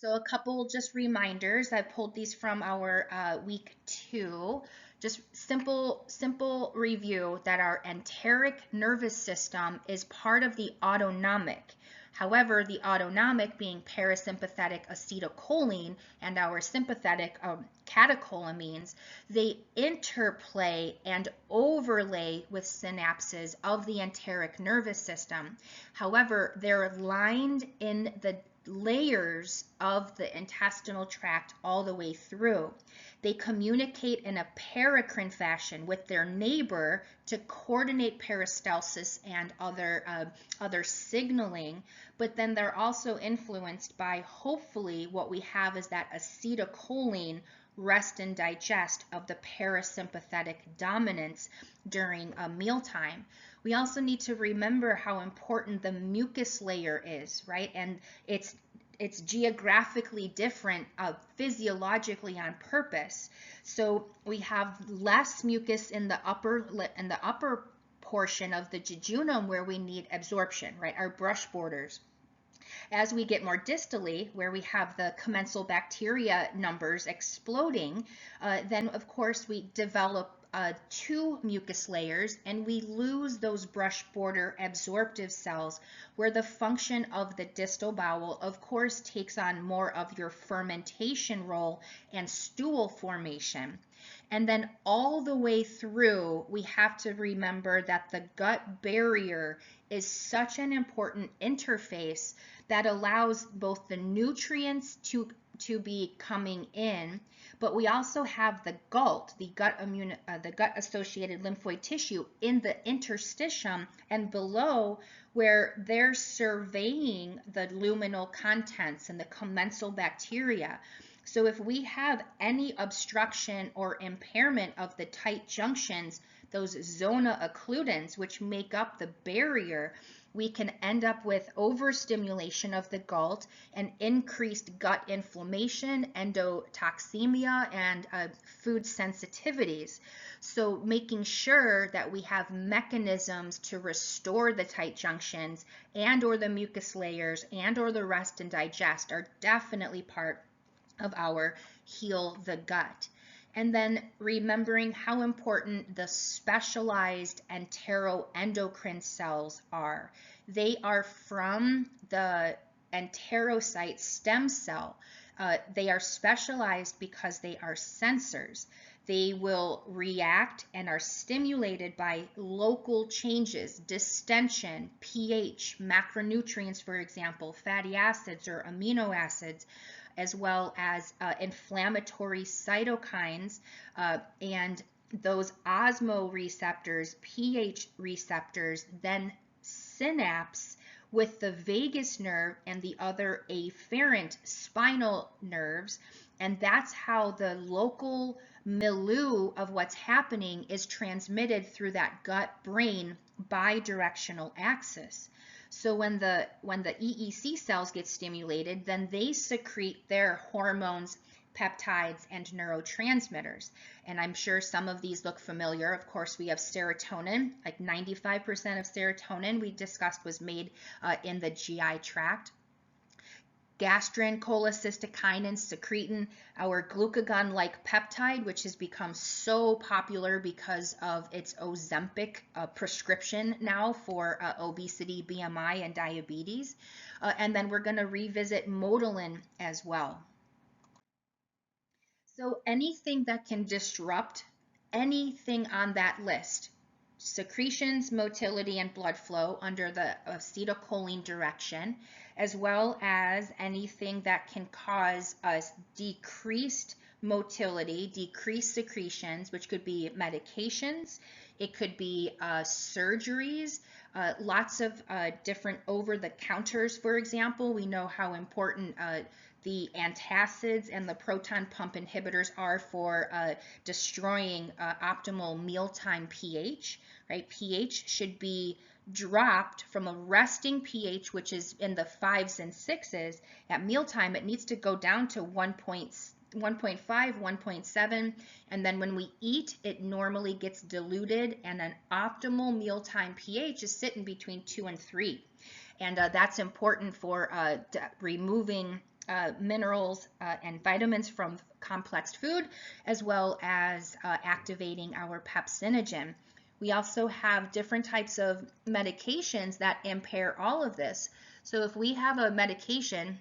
So a couple just reminders. I pulled these from our week 2. Just simple review that our enteric nervous system is part of the autonomic. However, the autonomic being parasympathetic acetylcholine and our sympathetic catecholamines, they interplay and overlay with synapses of the enteric nervous system. However, they're lined in the layers of the intestinal tract all the way through. They communicate in a paracrine fashion with their neighbor to coordinate peristalsis and other signaling, but then they're also influenced by, hopefully, what we have is that acetylcholine rest and digest of the parasympathetic dominance during a mealtime. We also need to remember how important the mucus layer is, right? And it's geographically different physiologically on purpose. So we have less mucus in the upper portion of the jejunum where we need absorption, right? Our brush borders. As we get more distally, where we have the commensal bacteria numbers exploding, then of course we develop 2 mucus layers, and we lose those brush border absorptive cells, where the function of the distal bowel, of course, takes on more of your fermentation role and stool formation. And then all the way through, we have to remember that the gut barrier is such an important interface that allows both the nutrients to be coming in, but we also have the GALT, the gut associated lymphoid tissue, in the interstitium and below, where they're surveying the luminal contents and the commensal bacteria. So if we have any obstruction or impairment of the tight junctions, those zona occludens, which make up the barrier, we can end up with overstimulation of the GALT and increased gut inflammation, endotoxemia, and food sensitivities. So making sure that we have mechanisms to restore the tight junctions and or the mucus layers and or the rest and digest are definitely part of our heal the gut. And then remembering how important the specialized enteroendocrine cells are. They are from the enterocyte stem cell. They are specialized because they are sensors. They will react and are stimulated by local changes, distension, pH, macronutrients, for example, fatty acids or amino acids, as well as inflammatory cytokines and those osmoreceptors, pH receptors, then synapse with the vagus nerve and the other afferent spinal nerves. And that's how the local milieu of what's happening is transmitted through that gut-brain bidirectional axis. So when the EEC cells get stimulated, then they secrete their hormones, peptides, and neurotransmitters. And I'm sure some of these look familiar. Of course, we have serotonin, like 95% of serotonin we discussed was made in the GI tract. Gastrin, cholecystokinin, secretin, our glucagon-like peptide, which has become so popular because of its Ozempic prescription now for obesity, BMI, and diabetes. And then we're going to revisit motilin as well. So anything that can disrupt anything on that list, secretions, motility, and blood flow under the acetylcholine direction, as well as anything that can cause us decreased motility, decreased secretions, which could be medications, it could be surgeries, lots of different over-the-counters, for example. We know how important the antacids and the proton pump inhibitors are for destroying optimal mealtime pH, right? pH should be dropped from a resting pH, which is in the 5s and 6s. At mealtime, it needs to go down to 1.5, 1.7, and then when we eat, it normally gets diluted, and an optimal mealtime pH is sitting between 2 and 3. And that's important for removing minerals and vitamins from complex food, as well as activating our pepsinogen. We also have different types of medications that impair all of this. So if we have a medication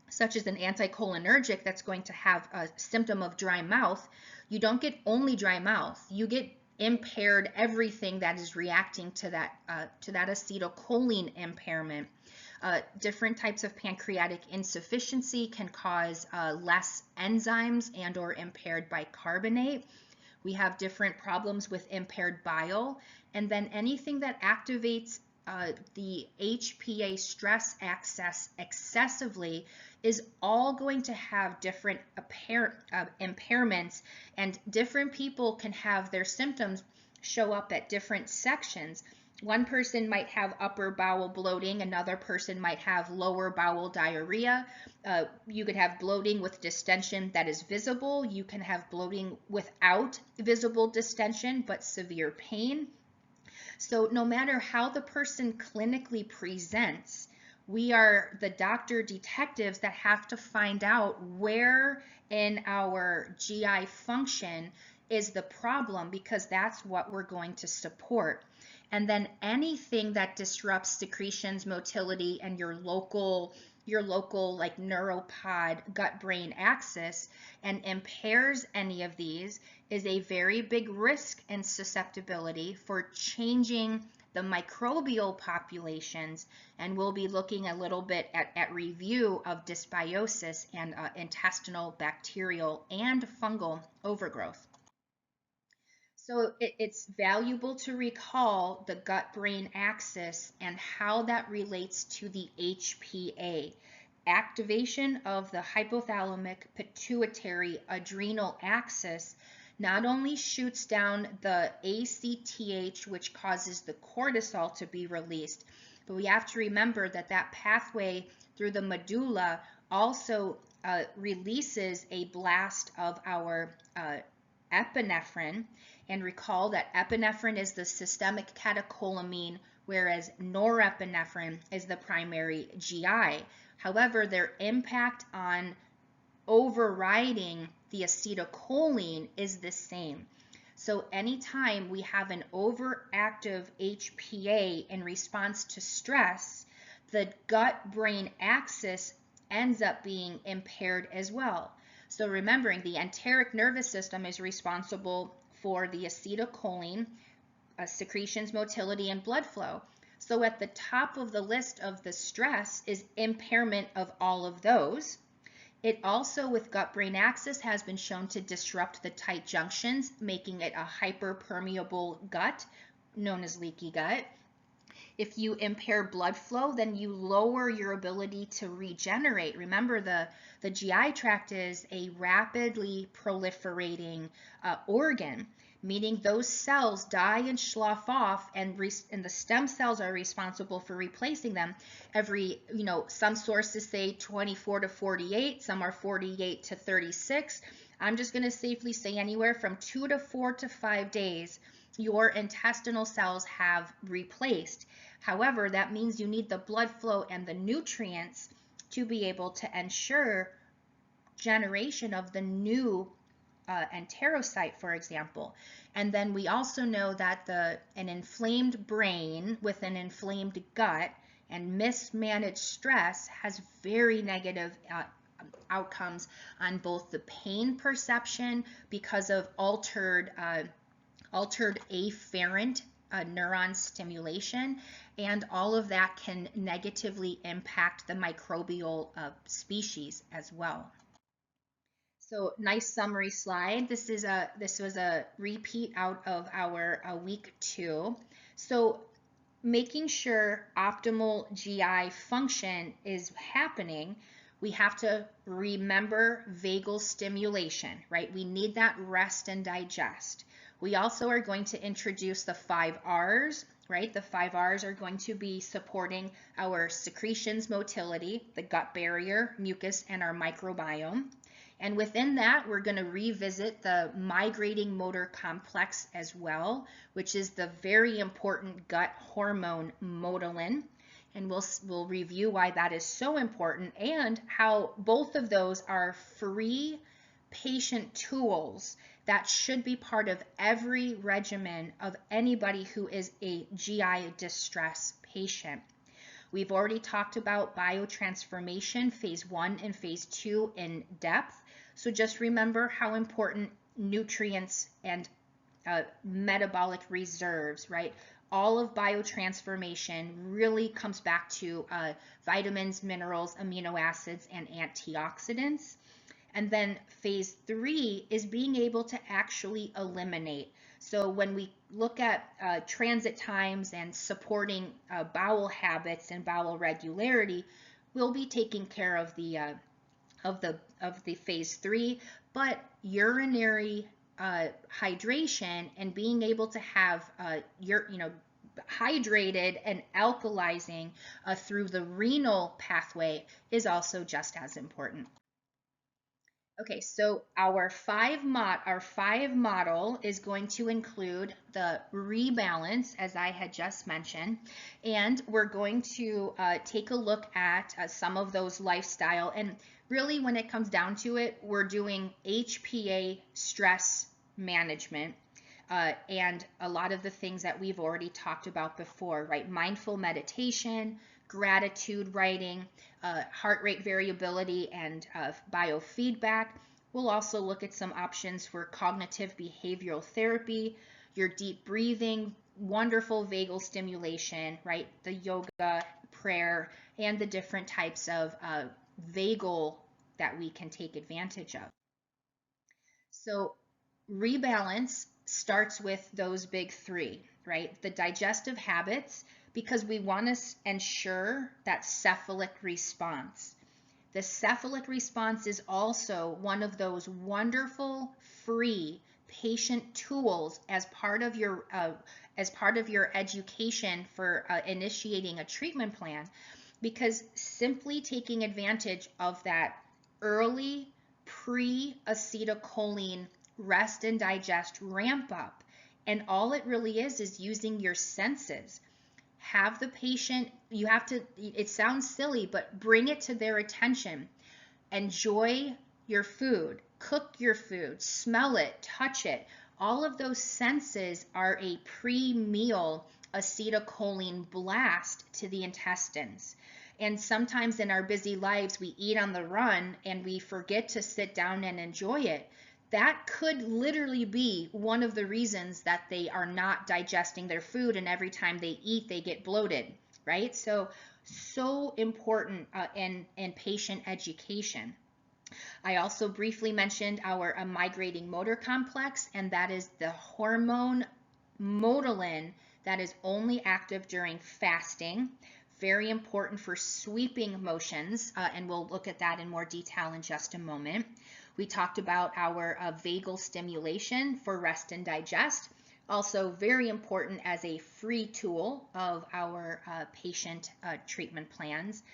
such as an anticholinergic that's going to have a symptom of dry mouth, you don't get only dry mouth. You get impaired everything that is reacting to that acetylcholine impairment. Different types of pancreatic insufficiency can cause less enzymes and or impaired bicarbonate. We have different problems with impaired bile, and then anything that activates the HPA stress axis excessively is all going to have different impairments, and different people can have their symptoms show up at different sections. One person might have upper bowel bloating, another person might have lower bowel diarrhea. You could have bloating with distension that is visible. You can have bloating without visible distension but severe pain. So no matter how the person clinically presents, we are the doctor detectives that have to find out where in our GI function is the problem, because that's what we're going to support. And then anything that disrupts secretions, motility, and your local like neuropod gut-brain axis and impairs any of these is a very big risk and susceptibility for changing the microbial populations. And we'll be looking a little bit at review of dysbiosis and intestinal, bacterial, and fungal overgrowth. So it's valuable to recall the gut-brain axis and how that relates to the HPA. Activation of the hypothalamic pituitary adrenal axis not only shoots down the ACTH, which causes the cortisol to be released, but we have to remember that that pathway through the medulla also releases a blast of our epinephrine. And recall that epinephrine is the systemic catecholamine, whereas norepinephrine is the primary GI. However, their impact on overriding the acetylcholine is the same. So anytime we have an overactive HPA in response to stress, the gut-brain axis ends up being impaired as well. So remembering, the enteric nervous system is responsible for the acetylcholine, secretions, motility, and blood flow. So at the top of the list of the stress is impairment of all of those. It also, with gut-brain axis, has been shown to disrupt the tight junctions, making it a hyperpermeable gut, known as leaky gut. If you impair blood flow, then you lower your ability to regenerate. Remember, the GI tract is a rapidly proliferating organ, meaning those cells die and slough off, and the stem cells are responsible for replacing them every, some sources say 24 to 48, some are 48 to 36. I'm just going to safely say anywhere from 2 to 4 to 5 days your intestinal cells have replaced. However, that means you need the blood flow and the nutrients to be able to ensure generation of the new enterocyte, for example. And then we also know that an inflamed brain with an inflamed gut and mismanaged stress has very negative outcomes on both the pain perception because of altered afferent neuron stimulation, and all of that can negatively impact the microbial species as well. So nice summary slide. This was a repeat out of our week 2. So making sure optimal GI function is happening, we have to remember vagal stimulation, right? We need that rest and digest. We also are going to introduce the 5 R's, right? The 5 R's are going to be supporting our secretions, motility, the gut barrier, mucus, and our microbiome. And within that, we're going to revisit the migrating motor complex as well, which is the very important gut hormone motilin. and we'll review why that is so important and how both of those are free patient tools that should be part of every regimen of anybody who is a GI distress patient. We've already talked about biotransformation, phase 1 and phase 2 in depth. So just remember how important nutrients and metabolic reserves, right? All of biotransformation really comes back to vitamins, minerals, amino acids, and antioxidants. And then phase 3 is being able to actually eliminate. So when we look at transit times and supporting bowel habits and bowel regularity, we'll be taking care of the phase 3, but urinary hydration and being able to have hydrated and alkalizing through the renal pathway is also just as important. Okay, so our five model is going to include the rebalance, as I had just mentioned, and we're going to take a look at some of those lifestyle. And really, when it comes down to it, we're doing HPA stress management and a lot of the things that we've already talked about before, right? Mindful meditation, gratitude writing, heart rate variability, and biofeedback. We'll also look at some options for cognitive behavioral therapy, your deep breathing, wonderful vagal stimulation, right? The yoga, prayer, and the different types of vagal that we can take advantage of. So rebalance starts with those big three, right? The digestive habits, because we want to ensure that cephalic response. The cephalic response is also one of those wonderful free patient tools as part of your education for initiating a treatment plan, because simply taking advantage of that early pre-acetylcholine rest and digest ramp up, and all it really is using your senses. Have the patient, you have to, it sounds silly, but bring it to their attention. Enjoy your food, cook your food, smell it, touch it. All of those senses are a pre-meal acetylcholine blast to the intestines. And sometimes in our busy lives, we eat on the run and we forget to sit down and enjoy it. That could literally be one of the reasons that they are not digesting their food, and every time they eat, they get bloated, right? So important in patient education. I also briefly mentioned our migrating motor complex, and that is the hormone motilin that is only active during fasting. Very important for sweeping motions, and we'll look at that in more detail in just a moment. We talked about our vagal stimulation for rest and digest, also very important as a free tool of our patient treatment plans.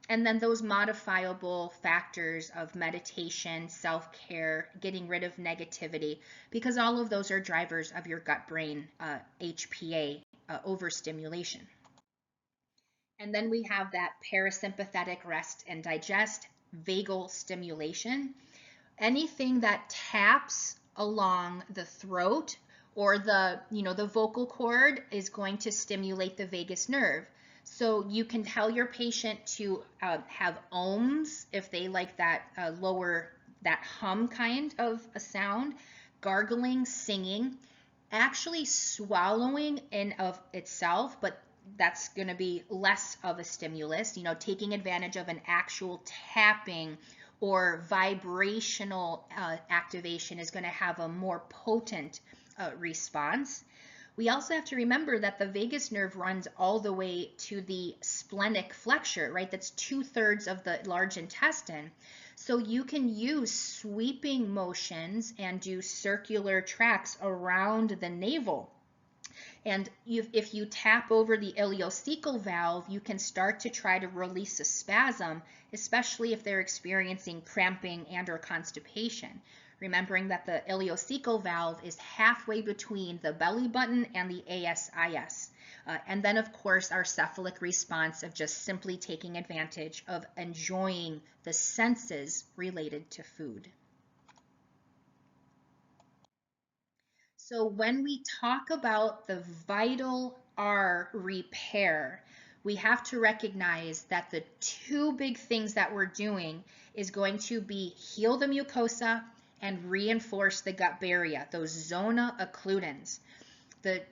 And then those modifiable factors of meditation, self-care, getting rid of negativity, because all of those are drivers of your gut-brain HPA overstimulation. And then we have that parasympathetic rest and digest, vagal stimulation. Anything that taps along the throat or the vocal cord is going to stimulate the vagus nerve. So you can tell your patient to have ohms if they like that that hum kind of a sound, gargling, singing, actually swallowing in of itself, but that's going to be less of a stimulus, taking advantage of an actual tapping or vibrational activation is going to have a more potent response. We also have to remember that the vagus nerve runs all the way to the splenic flexure, right? That's 2/3 of the large intestine. So you can use sweeping motions and do circular tracks around the navel. And if you tap over the ileocecal valve, you can start to try to release a spasm, especially if they're experiencing cramping and or constipation. Remembering that the ileocecal valve is halfway between the belly button and the ASIS. And then, of course, our cephalic response of just simply taking advantage of enjoying the senses related to food. So when we talk about the vital R repair, we have to recognize that the two big things that we're doing is going to be heal the mucosa and reinforce the gut barrier, those zona occludens. The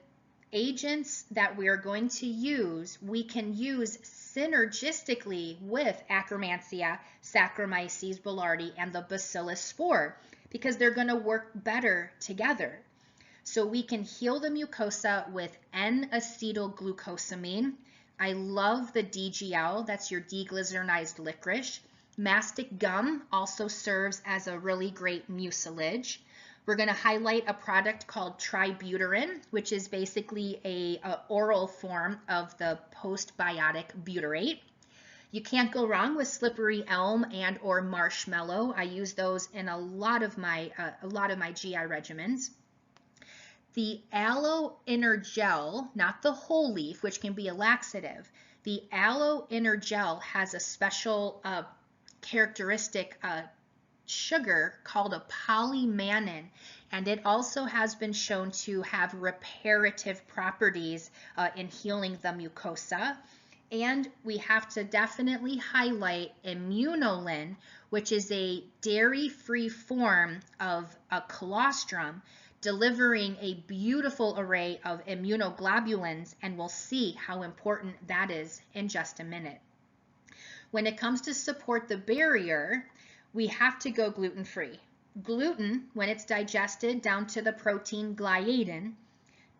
agents that we are going to use, we can use synergistically with Akkermansia, Saccharomyces boulardii, and the Bacillus spore because they're going to work better together. So we can heal the mucosa with N-acetylglucosamine. I love the DGL, that's your deglycerinized licorice. Mastic gum also serves as a really great mucilage. We're going to highlight a product called tributyrin, which is basically a oral form of the postbiotic butyrate. You can't go wrong with slippery elm and or marshmallow. I use those in a lot of my GI regimens. The aloe inner gel, not the whole leaf, which can be a laxative, the aloe inner gel has a special characteristic sugar called a polymannan, and it also has been shown to have reparative properties in healing the mucosa. And we have to definitely highlight immunolin, which is a dairy-free form of a colostrum, delivering a beautiful array of immunoglobulins, and we'll see how important that is in just a minute. When it comes to support the barrier, we have to go gluten-free. Gluten, when it's digested down to the protein gliadin,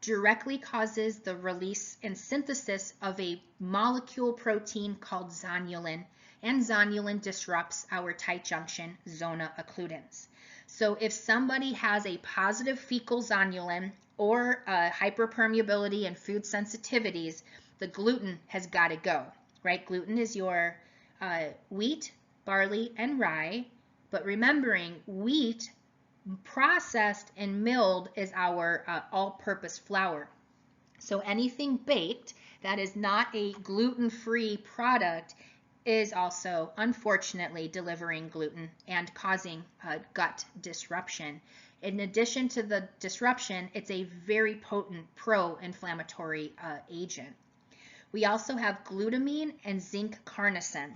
directly causes the release and synthesis of a molecule protein called zonulin, and zonulin disrupts our tight junction zona occludens. So if somebody has a positive fecal zonulin or hyperpermeability and food sensitivities, the gluten has got to go, right? Gluten is your wheat, barley, and rye, but remembering wheat processed and milled is our all-purpose flour. So anything baked that is not a gluten-free product is also, unfortunately, delivering gluten and causing gut disruption. In addition to the disruption, it's a very potent pro-inflammatory agent. We also have glutamine and zinc carnosine.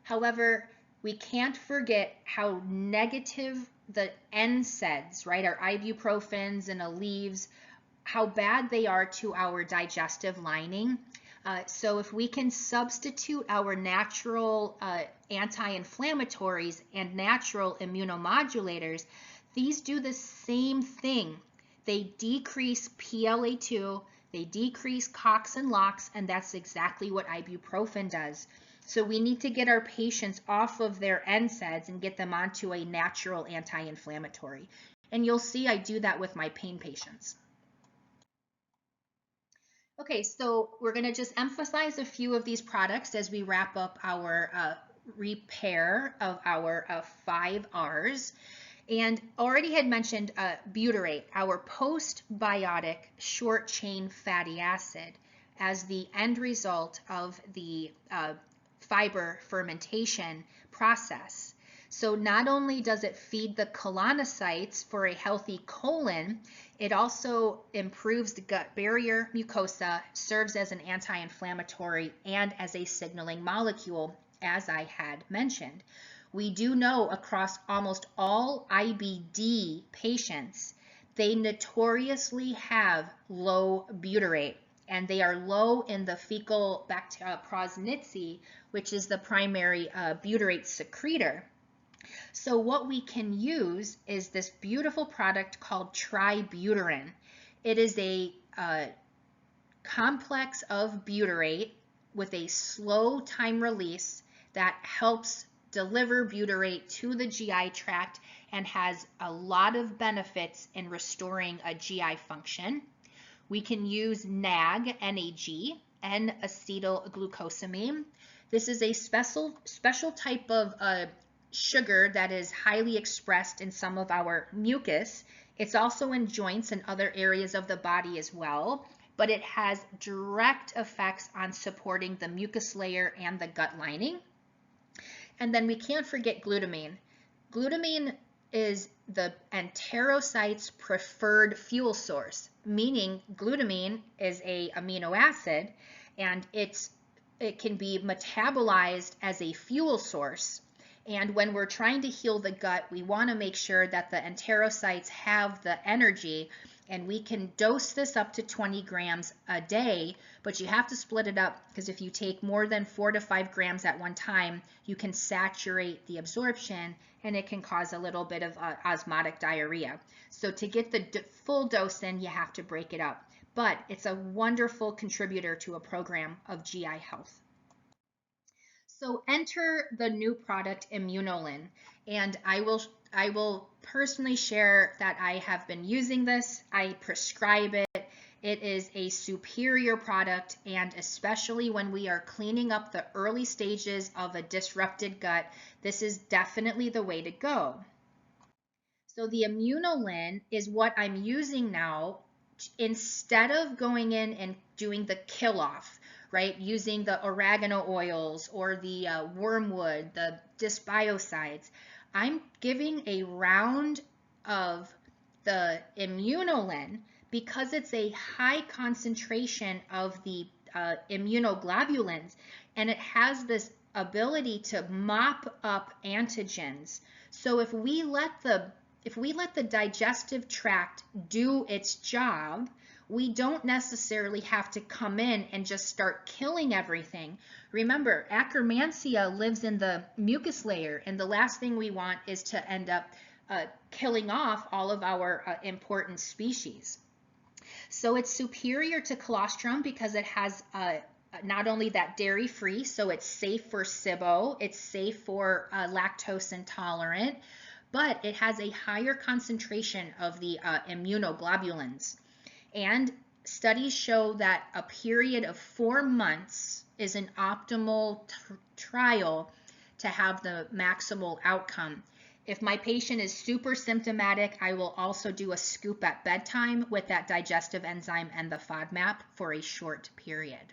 However, we can't forget how negative the NSAIDs, right, our ibuprofens and Aleve, how bad they are to our digestive lining. So if we can substitute our natural anti-inflammatories and natural immunomodulators, these do the same thing. They decrease PLA2, they decrease COX and LOX, and that's exactly what ibuprofen does. So we need to get our patients off of their NSAIDs and get them onto a natural anti-inflammatory. And you'll see I do that with my pain patients. Okay, so we're going to just emphasize a few of these products as we wrap up our repair of our 5 R's. And already had mentioned butyrate, our postbiotic short-chain fatty acid, as the end result of the fiber fermentation process. So not only does it feed the colonocytes for a healthy colon, it also improves the gut barrier mucosa, serves as an anti-inflammatory and as a signaling molecule, as I had mentioned. We do know across almost all IBD patients, they notoriously have low butyrate, and they are low in the fecal prosnitzi, which is the primary butyrate secretor. So what we can use is this beautiful product called tributyrin. It is a complex of butyrate with a slow time release that helps deliver butyrate to the GI tract and has a lot of benefits in restoring a GI function. We can use NAG, N-A-G, N-acetylglucosamine. This is a special type of sugar that is highly expressed in some of our mucus. It's also in joints and other areas of the body as well, but it has direct effects on supporting the mucus layer and the gut lining. And then we can't forget glutamine. Glutamine is the enterocyte's preferred fuel source, meaning glutamine is an amino acid and it can be metabolized as a fuel source. And when we're trying to heal the gut, we want to make sure that the enterocytes have the energy, and we can dose this up to 20 grams a day, but you have to split it up because if you take more than 4 to 5 grams at one time, you can saturate the absorption and it can cause a little bit of osmotic diarrhea. So to get the full dose in, you have to break it up. But it's a wonderful contributor to a program of GI health. So enter the new product Immunolin, and I will personally share that I have been using this. I prescribe it. It is a superior product, and especially when we are cleaning up the early stages of a disrupted gut, this is definitely the way to go. So the Immunolin is what I'm using now instead of going in and doing the kill off, right? Using the oregano oils or the wormwood, the dysbiocides. I'm giving a round of the Immunolin because it's a high concentration of the immunoglobulins, and it has this ability to mop up antigens. So if we let the digestive tract do its job, we don't necessarily have to come in and just start killing everything. Remember, Akkermansia lives in the mucus layer, and the last thing we want is to end up killing off all of our important species. So it's superior to colostrum because it has not only that dairy-free, so it's safe for SIBO, it's safe for lactose intolerant, but it has a higher concentration of the immunoglobulins. And studies show that a period of 4 months is an optimal trial to have the maximal outcome. If my patient is super symptomatic, I will also do a scoop at bedtime with that digestive enzyme and the FODMAP for a short period.